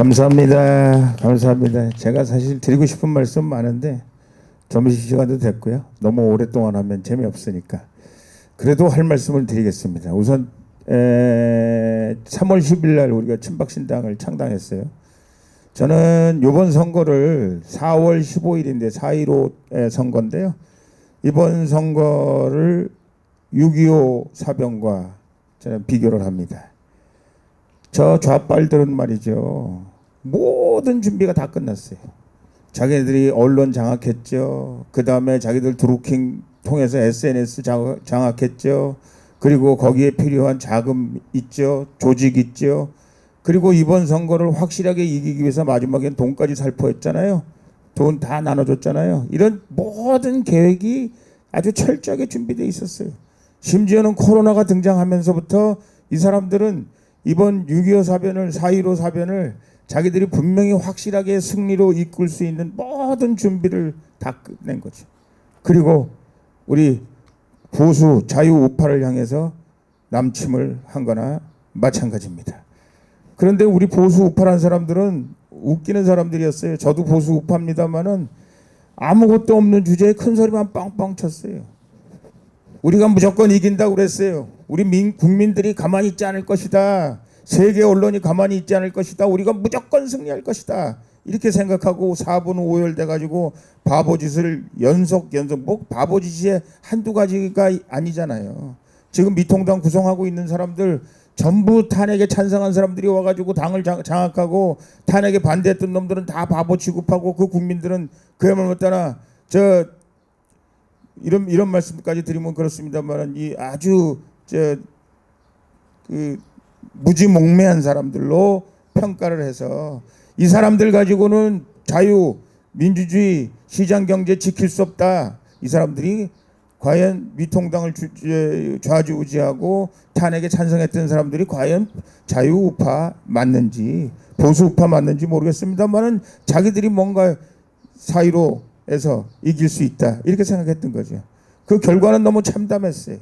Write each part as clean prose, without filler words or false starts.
감사합니다. 감사합니다. 제가 사실 드리고 싶은 말씀 많은데 점심시간도 됐고요. 너무 오랫동안 하면 재미없으니까 그래도 할 말씀을 드리겠습니다. 우선 3월 10일 날 우리가 친박신당을 창당했어요. 저는 이번 선거를 4월 15일인데 4.15 선거인데요. 이번 선거를 6.25 사변과 저는 비교를 합니다. 저 좌빨들은 말이죠. 모든 준비가 다 끝났어요. 자기들이 언론 장악했죠. 그 다음에 자기들 드루킹 통해서 SNS 장악했죠. 그리고 거기에 필요한 자금 있죠. 조직 있죠. 그리고 이번 선거를 확실하게 이기기 위해서 마지막엔 돈까지 살포했잖아요. 돈 다 나눠줬잖아요. 이런 모든 계획이 아주 철저하게 준비되어 있었어요. 심지어는 코로나가 등장하면서부터 이 사람들은 이번 6.25 사변을 4.15 사변을 자기들이 분명히 확실하게 승리로 이끌 수 있는 모든 준비를 다 끝낸 거죠. 그리고 우리 보수 자유 우파를 향해서 남침을 한 거나 마찬가지입니다. 그런데 우리 보수 우파라는 사람들은 웃기는 사람들이었어요. 저도 보수 우파입니다만은 아무것도 없는 주제에 큰 소리만 빵빵 쳤어요. 우리가 무조건 이긴다고 그랬어요. 우리 국민들이 가만히 있지 않을 것이다. 세계 언론이 가만히 있지 않을 것이다. 우리가 무조건 승리할 것이다. 이렇게 생각하고 4분 5열 돼가지고 바보짓을 연속 뭐 바보짓이 한두 가지가 아니잖아요. 지금 미통당 구성하고 있는 사람들 전부 탄핵에 찬성한 사람들이 와가지고 당을 장악하고 탄핵에 반대했던 놈들은 다 바보 취급하고 그 국민들은 그야말로 따라 이런 말씀까지 드리면 그렇습니다만 이 아주 무지몽매한 사람들로 평가를 해서 이 사람들 가지고는 자유, 민주주의, 시장경제 지킬 수 없다. 이 사람들이 과연 미통당을 좌지우지하고 탄핵에 찬성했던 사람들이 과연 자유우파 맞는지 보수우파 맞는지 모르겠습니다만은 자기들이 뭔가 4.15에서 이길 수 있다 이렇게 생각했던 거죠. 그 결과는 너무 참담했어요.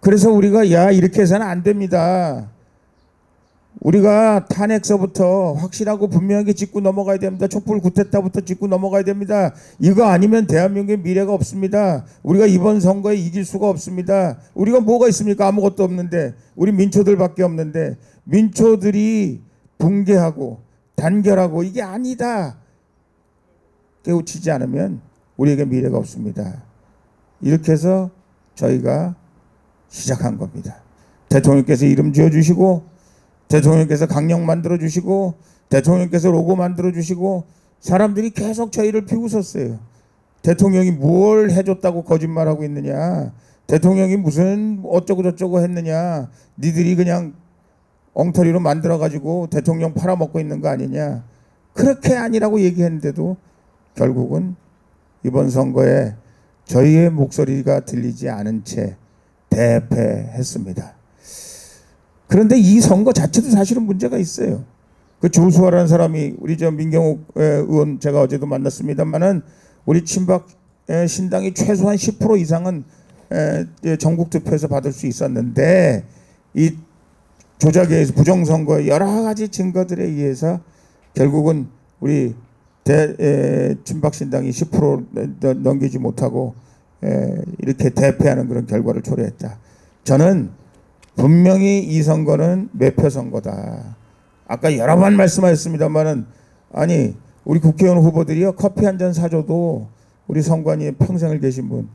그래서 우리가 야 이렇게 해서는 안 됩니다. 우리가 탄핵서부터 확실하고 분명하게 짚고 넘어가야 됩니다. 촛불 구태타부터 짚고 넘어가야 됩니다. 이거 아니면 대한민국의 미래가 없습니다. 우리가 이번 선거에 이길 수가 없습니다. 우리가 뭐가 있습니까? 아무것도 없는데 우리 민초들밖에 없는데 민초들이 붕괴하고 단결하고 이게 아니다. 깨우치지 않으면 우리에게 미래가 없습니다. 이렇게 해서 저희가 시작한 겁니다. 대통령께서 이름 지어주시고 대통령께서 강령 만들어주시고 대통령께서 로고 만들어주시고 사람들이 계속 저희를 비웃었어요. 대통령이 뭘 해줬다고 거짓말하고 있느냐. 대통령이 무슨 어쩌고 저쩌고 했느냐. 니들이 그냥 엉터리로 만들어가지고 대통령 팔아먹고 있는 거 아니냐. 그렇게 아니라고 얘기했는데도 결국은 이번 선거에 저희의 목소리가 들리지 않은 채 대패했습니다. 그런데 이 선거 자체도 사실은 문제가 있어요. 그 조수아라는 사람이 우리 민경욱 의원 제가 어제도 만났습니다만은 우리 친박 신당이 최소한 10% 이상은 전국 투표에서 받을 수 있었는데 이 조작에 의해서 부정선거의 여러 가지 증거들에 의해서 결국은 우리 친박 신당이 10% 넘기지 못하고 이렇게 대패하는 그런 결과를 초래했다. 저는 분명히 이 선거는 매표 선거다. 아까 여러 번 말씀하셨습니다만은 아니 우리 국회의원 후보들이요 커피 한 잔 사줘도 우리 선관위에 평생을 계신 분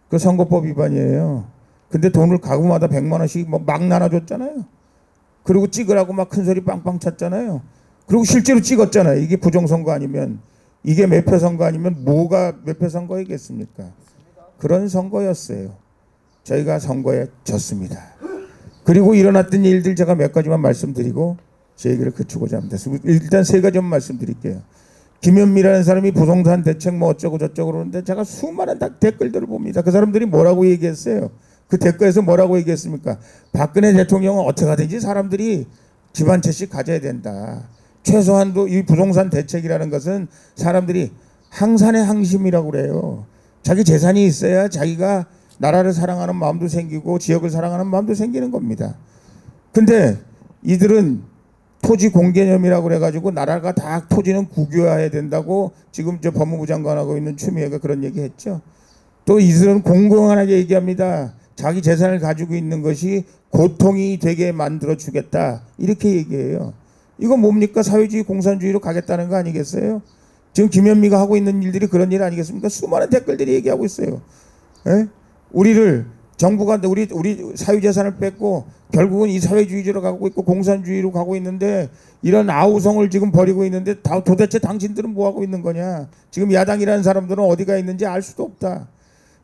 그 선거법 위반이에요. 근데 돈을 가구마다 100만 원씩 막 나눠줬잖아요. 그리고 찍으라고 막 큰 소리 빵빵 쳤잖아요. 그리고 실제로 찍었잖아요. 이게 부정선거 아니면 이게 매표 선거 아니면 뭐가 매표 선거이겠습니까? 그런 선거였어요. 저희가 선거에 졌습니다. 그리고 일어났던 일들 제가 몇 가지만 말씀드리고 제 얘기를 그치고자 합니다. 일단 세 가지만 말씀드릴게요. 김현미라는 사람이 부동산 대책 뭐 어쩌고 저쩌고 그러는데 제가 수많은 댓글들을 봅니다. 그 사람들이 뭐라고 얘기했어요? 그 댓글에서 뭐라고 얘기했습니까? 박근혜 대통령은 어떻게 하든지 사람들이 집 한 채씩 가져야 된다. 최소한도 이 부동산 대책이라는 것은 사람들이 항산의 항심이라고 그래요. 자기 재산이 있어야 자기가 나라를 사랑하는 마음도 생기고 지역을 사랑하는 마음도 생기는 겁니다. 근데 이들은 토지 공개념이라고 그래가지고 나라가 다 토지는 국유화해야 된다고 지금 저 법무부 장관하고 있는 추미애가 그런 얘기했죠. 또 이들은 공공하게 얘기합니다. 자기 재산을 가지고 있는 것이 고통이 되게 만들어 주겠다 이렇게 얘기해요. 이거 뭡니까? 사회주의 공산주의로 가겠다는 거 아니겠어요? 지금 김현미가 하고 있는 일들이 그런 일 아니겠습니까? 수많은 댓글들이 얘기하고 있어요. 에? 우리를 정부가 우리 사유재산을 뺏고 결국은 이 사회주의로 가고 있고 공산주의로 가고 있는데 이런 아우성을 지금 벌이고 있는데 도대체 당신들은 뭐 하고 있는 거냐? 지금 야당이라는 사람들은 어디가 있는지 알 수도 없다.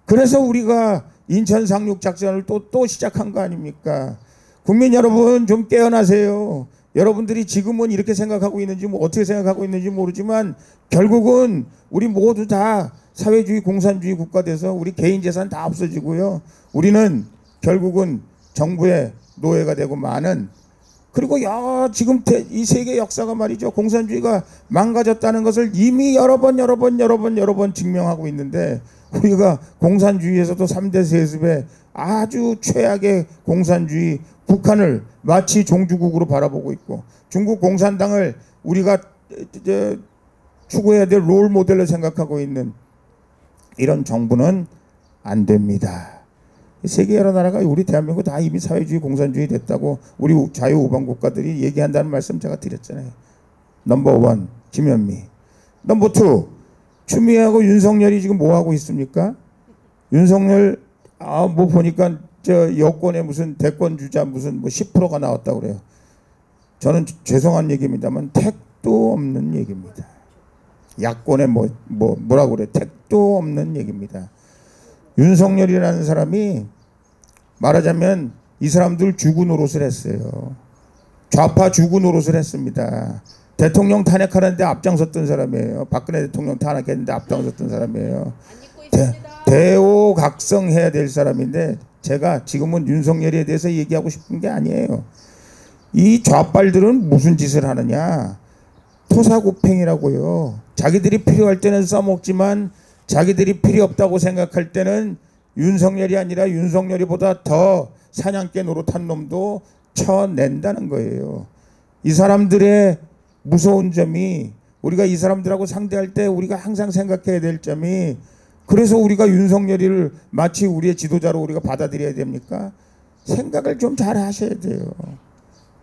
그래서 우리가 인천 상륙 작전을 또 시작한 거 아닙니까? 국민 여러분 좀 깨어나세요. 여러분들이 지금은 이렇게 생각하고 있는지 뭐 어떻게 생각하고 있는지 모르지만 결국은 우리 모두 다 사회주의 공산주의 국가 돼서 우리 개인 재산 다 없어지고요. 우리는 결국은 정부의 노예가 되고 많은 그리고 지금 이 세계 역사가 말이죠. 공산주의가 망가졌다는 것을 이미 여러 번 증명하고 있는데 우리가 공산주의에서도 3대 세습의 아주 최악의 공산주의 북한을 마치 종주국으로 바라보고 있고 중국 공산당을 우리가 추구해야 될 롤 모델로 생각하고 있는 이런 정부는 안 됩니다. 세계 여러 나라가 우리 대한민국 다 이미 사회주의 공산주의 됐다고 우리 자유우방 국가들이 얘기한다는 말씀 제가 드렸잖아요. 넘버 1 김현미, 넘버 2 추미애하고 윤석열이 지금 뭐 하고 있습니까? 윤석열 뭐 보니까 저 여권에 무슨 대권 주자 무슨 뭐 10%가 나왔다고 그래요. 저는 죄송한 얘기입니다만 택도 없는 얘기입니다. 야권에 뭐라고 그래? 택도 없는 얘기입니다. 윤석열이라는 사람이 말하자면 이 사람들 주구 노릇을 했어요. 좌파 주구 노릇을 했습니다. 대통령 탄핵하는데 앞장섰던 사람이에요. 박근혜 대통령 탄핵했는데 앞장섰던 사람이에요. 대오각성해야 될 사람인데 제가 지금은 윤석열에 대해서 얘기하고 싶은 게 아니에요. 이 좌빨들은 무슨 짓을 하느냐. 토사구팽이라고요. 자기들이 필요할 때는 써먹지만 자기들이 필요 없다고 생각할 때는 윤석열이 아니라 윤석열이보다 더 사냥개 노릇한 놈도 쳐낸다는 거예요. 이 사람들의 무서운 점이 우리가 이 사람들하고 상대할 때 우리가 항상 생각해야 될 점이 그래서 우리가 윤석열이를 마치 우리의 지도자로 우리가 받아들여야 됩니까? 생각을 좀 잘 하셔야 돼요.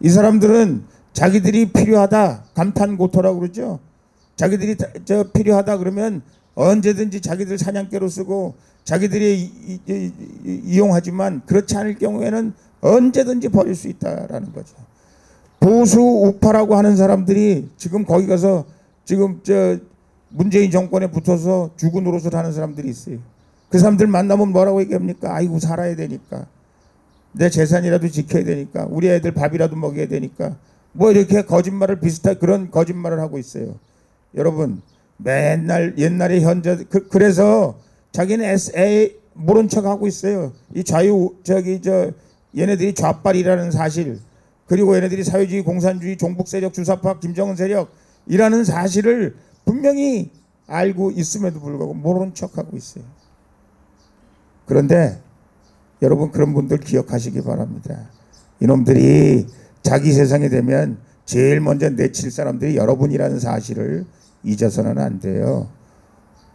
이 사람들은 자기들이 필요하다 감탄고토라고 그러죠. 자기들이 필요하다 그러면 언제든지 자기들 사냥개로 쓰고 자기들이 이용하지만 그렇지 않을 경우에는 언제든지 버릴 수 있다라는 거죠. 보수 우파라고 하는 사람들이 지금 거기 가서 지금 문재인 정권에 붙어서 주구 노릇을 하는 사람들이 있어요. 그 사람들 만나면 뭐라고 얘기합니까? 아이고 살아야 되니까 내 재산이라도 지켜야 되니까 우리 애들 밥이라도 먹여야 되니까 뭐 이렇게 거짓말을 비슷한 그런 거짓말을 하고 있어요. 여러분 맨날 옛날에 현재 그래서 자기는 모른 척 하고 있어요. 이 얘네들이 좌빨이라는 사실 그리고 얘네들이 사회주의 공산주의 종북 세력 주사파 김정은 세력이라는 사실을 분명히 알고 있음에도 불구하고 모른 척 하고 있어요. 그런데 여러분 그런 분들 기억하시기 바랍니다. 이놈들이 자기 세상에 되면 제일 먼저 내칠 사람들이 여러분이라는 사실을 잊어서는 안 돼요.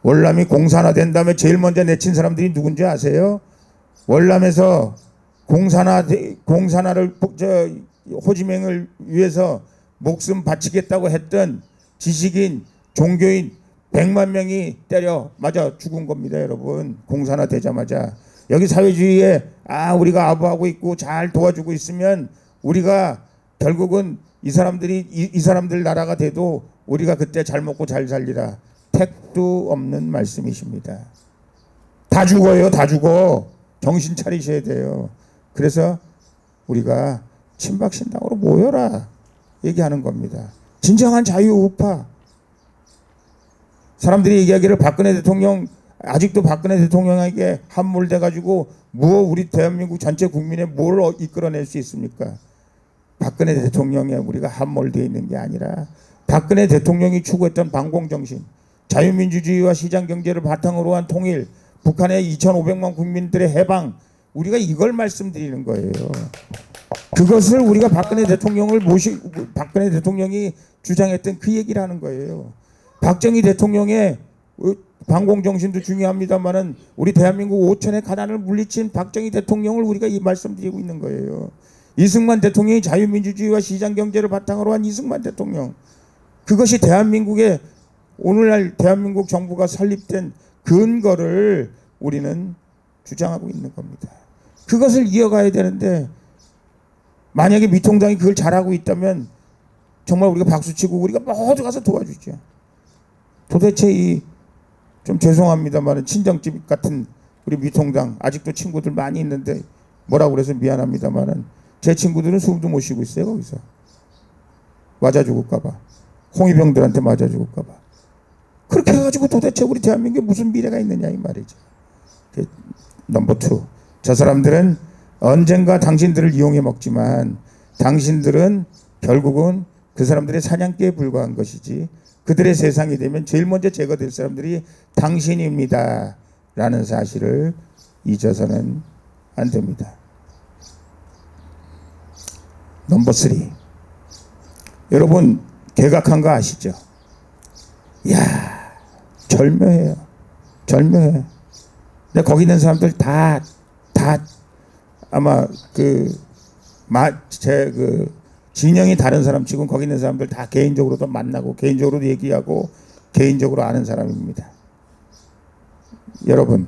월남이 공산화된 다음에 제일 먼저 내친 사람들이 누군지 아세요? 월남에서 공산화를 호지맹을 위해서 목숨 바치겠다고 했던 지식인, 종교인 100만 명이 때려 맞아 죽은 겁니다. 여러분 공산화 되자마자 여기 사회주의에 우리가 아부하고 있고 잘 도와주고 있으면 우리가 결국은 이 사람들 나라가 돼도 우리가 그때 잘 먹고 잘 살리라. 택도 없는 말씀이십니다. 다 죽어요. 다 죽어. 정신 차리셔야 돼요. 그래서 우리가 친박신당으로 모여라 얘기하는 겁니다. 진정한 자유우파. 사람들이 얘기하기를 박근혜 대통령 아직도 박근혜 대통령에게 함몰돼 가지고 우리 대한민국 전체 국민에 뭘 이끌어낼 수 있습니까? 박근혜 대통령에 우리가 함몰되어 있는 게 아니라 박근혜 대통령이 추구했던 반공정신, 자유민주주의와 시장경제를 바탕으로 한 통일, 북한의 2,500만 국민들의 해방, 우리가 이걸 말씀드리는 거예요. 그것을 우리가 박근혜 대통령을 박근혜 대통령이 주장했던 그 얘기를 하는 거예요. 박정희 대통령의 반공정신도 중요합니다만은 우리 대한민국 5천의 가난을 물리친 박정희 대통령을 우리가 이 말씀드리고 있는 거예요. 이승만 대통령이 자유민주주의와 시장경제를 바탕으로 한 이승만 대통령. 그것이 대한민국의 오늘날 대한민국 정부가 설립된 근거를 우리는 주장하고 있는 겁니다. 그것을 이어가야 되는데 만약에 미통당이 그걸 잘하고 있다면 정말 우리가 박수치고 우리가 모두 가서 도와주죠. 도대체 이 좀 죄송합니다만 친정집 같은 우리 미통당 아직도 친구들 많이 있는데 뭐라고 그래서 미안합니다만은 제 친구들은 숨도 못 쉬고 있어요. 거기서 맞아 죽을까봐, 홍위병들한테 맞아 죽을까봐. 그렇게 해가지고 도대체 우리 대한민국에 무슨 미래가 있느냐 이 말이죠. 넘버 2, 저 사람들은 언젠가 당신들을 이용해 먹지만 당신들은 결국은 그 사람들의 사냥개에 불과한 것이지 그들의 세상이 되면 제일 먼저 제거될 사람들이 당신입니다 라는 사실을 잊어서는 안 됩니다. 넘버 3, 여러분 개각한 거 아시죠? 이야 절묘해요. 절묘해. 근데 거기 있는 사람들 다 아마 제 진영이 다른 사람 치고는 거기 있는 사람들 다 개인적으로도 만나고 개인적으로도 얘기하고 개인적으로 아는 사람입니다. 여러분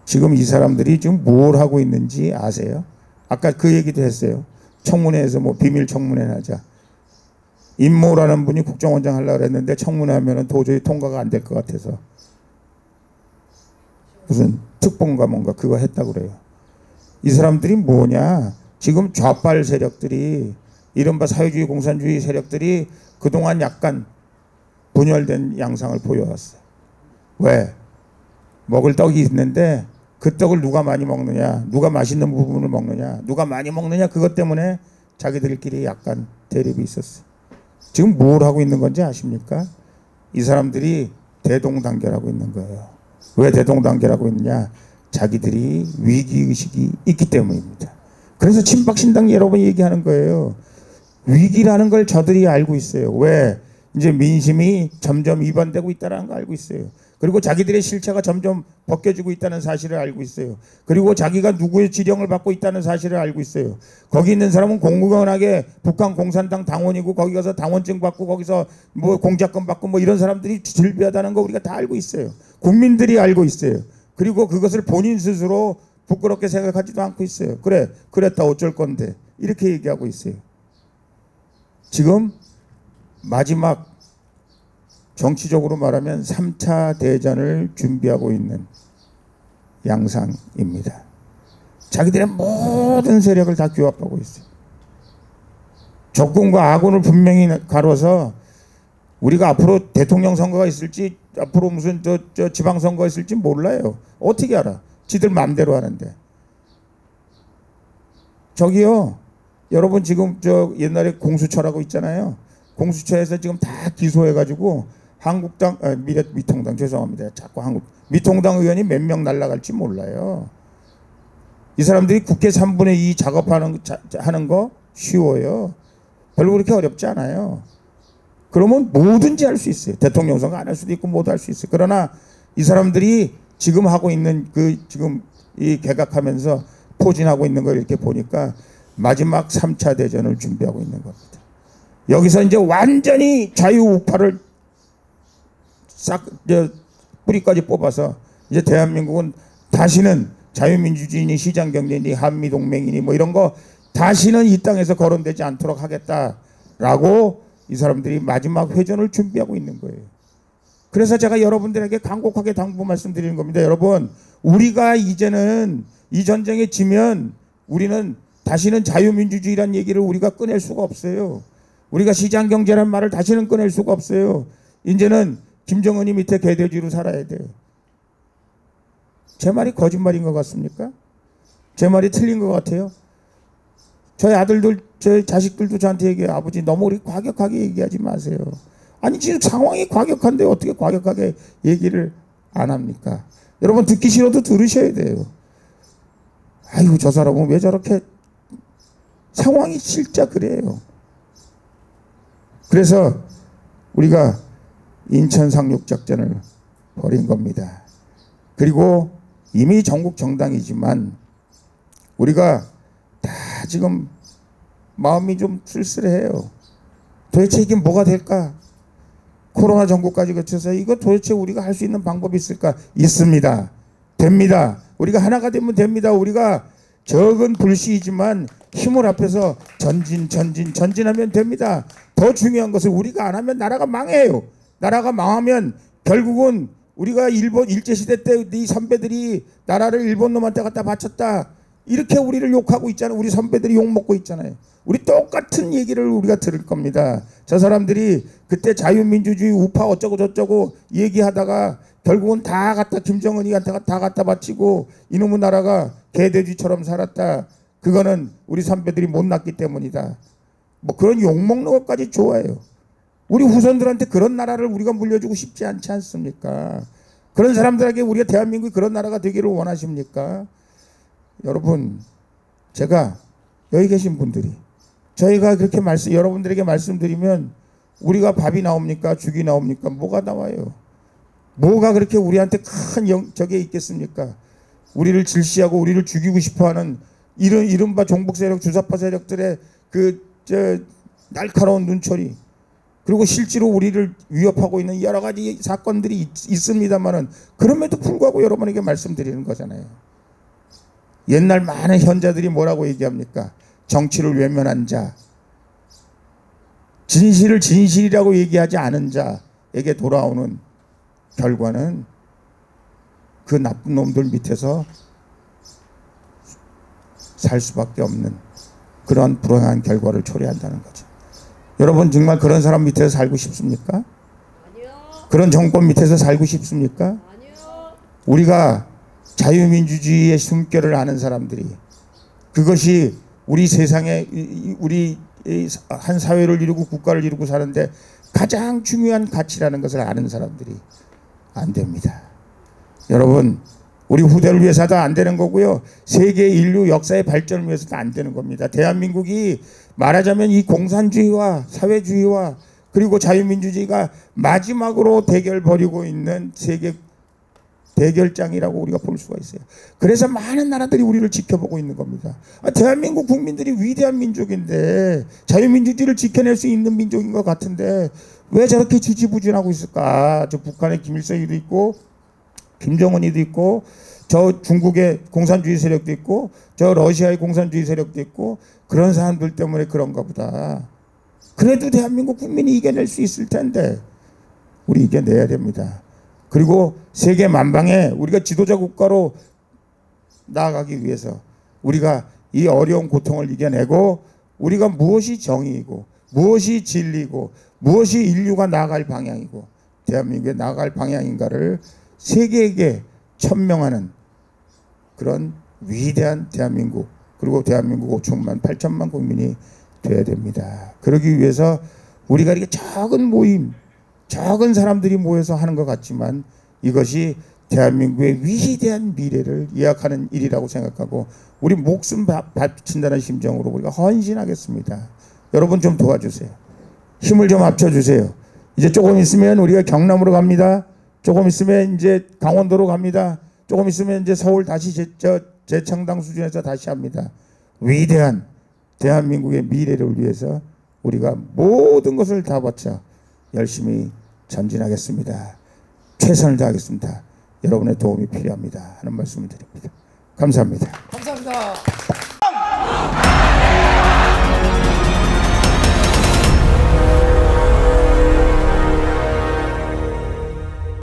지금 이 사람들이 지금 뭘 하고 있는지 아세요? 아까 그 얘기도 했어요. 청문회에서 뭐 비밀 청문회 하자. 임모라는 분이 국정원장 하려고 했는데 청문회 하면은 도저히 통과가 안 될 것 같아서 무슨 특보인가 뭔가 그거 했다고 그래요. 이 사람들이 뭐냐? 지금 좌빨 세력들이 이른바 사회주의 공산주의 세력들이 그동안 약간 분열된 양상을 보여왔어요. 왜? 먹을 떡이 있는데 그 떡을 누가 많이 먹느냐, 누가 맛있는 부분을 먹느냐, 누가 많이 먹느냐, 그것 때문에 자기들끼리 약간 대립이 있었어요. 지금 뭘 하고 있는 건지 아십니까? 이 사람들이 대동단결하고 있는 거예요. 왜 대동단결하고 있느냐? 자기들이 위기의식이 있기 때문입니다. 그래서 친박신당 여러분이 얘기하는 거예요. 위기라는 걸 저들이 알고 있어요. 왜? 이제 민심이 점점 위반되고 있다는 걸 알고 있어요. 그리고 자기들의 실체가 점점 벗겨지고 있다는 사실을 알고 있어요. 그리고 자기가 누구의 지령을 받고 있다는 사실을 알고 있어요. 거기 있는 사람은 공공연하게 북한 공산당 당원이고 거기 가서 당원증 받고 거기서 뭐 공작금 받고 뭐 이런 사람들이 질비하다는 거 우리가 다 알고 있어요. 국민들이 알고 있어요. 그리고 그것을 본인 스스로 부끄럽게 생각하지도 않고 있어요. 그래, 그랬다 어쩔 건데 이렇게 얘기하고 있어요. 지금 마지막 정치적으로 말하면 3차 대전을 준비하고 있는 양상입니다. 자기들의 모든 세력을 다 규합하고 있어요. 적군과 아군을 분명히 가려서 우리가 앞으로 대통령 선거가 있을지 앞으로 무슨 저 지방선거가 있을지 몰라요. 어떻게 알아? 지들 마음대로 하는데. 저기요, 여러분 지금 저 옛날에 공수처라고 있잖아요. 공수처에서 지금 다 기소해가지고 한국당, 미통당 죄송합니다. 자꾸 미통당 의원이 몇 명 날라갈지 몰라요. 이 사람들이 국회 3분의 2 작업하는 거 쉬워요. 별로 그렇게 어렵지 않아요. 그러면 뭐든지 할 수 있어요. 대통령 선거 안 할 수도 있고 뭐도 할 수 있어요. 그러나 이 사람들이 지금 하고 있는 지금 이 개각하면서 포진하고 있는 걸 이렇게 보니까 마지막 3차 대전을 준비하고 있는 겁니다. 여기서 이제 완전히 자유우파를 싹 뿌리까지 뽑아서 이제 대한민국은 다시는 자유민주주의니 시장경제니 한미동맹이니 뭐 이런 거 다시는 이 땅에서 거론되지 않도록 하겠다라고 이 사람들이 마지막 회전을 준비하고 있는 거예요. 그래서 제가 여러분들에게 간곡하게 당부 말씀드리는 겁니다. 여러분, 우리가 이제는 이 전쟁에 지면 우리는 다시는 자유민주주의란 얘기를 우리가 꺼낼 수가 없어요. 우리가 시장경제란 말을 다시는 꺼낼 수가 없어요. 이제는 김정은이 밑에 개돼지로 살아야 돼요. 제 말이 거짓말인 것 같습니까? 제 말이 틀린 것 같아요? 저희 아들들, 저희 자식들도 저한테 얘기해요. 아버지 너무 우리 과격하게 얘기하지 마세요. 아니 지금 상황이 과격한데 어떻게 과격하게 얘기를 안 합니까? 여러분 듣기 싫어도 들으셔야 돼요. 아이고 저 사람은 왜 저렇게 상황이 진짜 그래요. 그래서 우리가 인천 상륙작전을 벌인 겁니다. 그리고 이미 전국 정당이지만 우리가 다 지금 마음이 좀 쓸쓸해요. 도대체 이게 뭐가 될까? 코로나 전국까지 거쳐서 이거 도대체 우리가 할 수 있는 방법이 있을까? 있습니다. 됩니다. 우리가 하나가 되면 됩니다. 우리가 적은 불씨이지만 힘을 합해서 전진하면 됩니다. 더 중요한 것은 우리가 안 하면 나라가 망해요. 나라가 망하면 결국은 우리가 일본 일제시대 때 이 선배들이 나라를 일본 놈한테 갖다 바쳤다, 이렇게 우리를 욕하고 있잖아요. 우리 선배들이 욕먹고 있잖아요. 우리 똑같은 얘기를 우리가 들을 겁니다. 저 사람들이 그때 자유민주주의 우파 어쩌고 저쩌고 얘기하다가 결국은 다 갖다 김정은이한테 다 갖다 바치고 이놈의 나라가 개돼지처럼 살았다. 그거는 우리 선배들이 못났기 때문이다. 뭐 그런 욕먹는 것까지 좋아해요. 우리 후손들한테 그런 나라를 우리가 물려주고 싶지 않지 않습니까? 그런 사람들에게 우리가 대한민국이 그런 나라가 되기를 원하십니까? 여러분, 제가 여기 계신 분들이 저희가 그렇게 여러분들에게 말씀드리면 우리가 밥이 나옵니까? 죽이 나옵니까? 뭐가 나와요? 뭐가 그렇게 우리한테 큰 저게 있겠습니까? 우리를 질시하고 우리를 죽이고 싶어하는 이른바 종북 세력, 주사파 세력들의 날카로운 눈초리, 그리고 실제로 우리를 위협하고 있는 여러 가지 사건들이 있습니다만은 그럼에도 불구하고 여러분에게 말씀드리는 거잖아요. 옛날 많은 현자들이 뭐라고 얘기합니까? 정치를 외면한 자, 진실을 진실이라고 얘기하지 않은 자에게 돌아오는 결과는 그 나쁜 놈들 밑에서 살 수밖에 없는 그런 불행한 결과를 초래한다는 거죠. 여러분 정말 그런 사람 밑에서 살고 싶습니까? 아니요. 그런 정권 밑에서 살고 싶습니까? 아니요. 우리가 자유민주주의의 숨결을 아는 사람들이, 그것이 우리 세상에 우리 한 사회를 이루고 국가를 이루고 사는데 가장 중요한 가치라는 것을 아는 사람들이 안 됩니다. 여러분, 우리 후대를 위해서도 안 되는 거고요. 세계 인류 역사의 발전을 위해서도 안 되는 겁니다. 대한민국이 말하자면 이 공산주의와 사회주의와 그리고 자유민주주의가 마지막으로 대결 벌이고 있는 세계 대결장이라고 우리가 볼 수가 있어요. 그래서 많은 나라들이 우리를 지켜보고 있는 겁니다. 대한민국 국민들이 위대한 민족인데, 자유민주주의를 지켜낼 수 있는 민족인 것 같은데 왜 저렇게 지지부진하고 있을까? 저 북한의 김일성이도 있고 김정은이도 있고 저 중국의 공산주의 세력도 있고 저 러시아의 공산주의 세력도 있고, 그런 사람들 때문에 그런가 보다. 그래도 대한민국 국민이 이겨낼 수 있을 텐데 우리 이겨내야 됩니다. 그리고 세계 만방에 우리가 지도자 국가로 나아가기 위해서 우리가 이 어려운 고통을 이겨내고 우리가 무엇이 정의이고 무엇이 진리고 무엇이 인류가 나아갈 방향이고 대한민국에 나아갈 방향인가를 세계에게 천명하는 그런 위대한 대한민국, 그리고 대한민국 5천만 8천만 국민이 돼야 됩니다. 그러기 위해서 우리가 이렇게 작은 모임, 적은 사람들이 모여서 하는 것 같지만 이것이 대한민국의 위대한 미래를 예약하는 일이라고 생각하고 우리 목숨 바친다는 심정으로 우리가 헌신하겠습니다. 여러분 좀 도와주세요. 힘을 좀 합쳐주세요. 이제 조금 있으면 우리가 경남으로 갑니다. 조금 있으면 이제 강원도로 갑니다. 조금 있으면 이제 서울 다시 재창당 수준에서 다시 합니다. 위대한 대한민국의 미래를 위해서 우리가 모든 것을 다 바쳐 열심히 전진하겠습니다. 최선을 다하겠습니다. 여러분의 도움이 필요합니다 하는 말씀을 드립니다. 감사합니다. 감사합니다.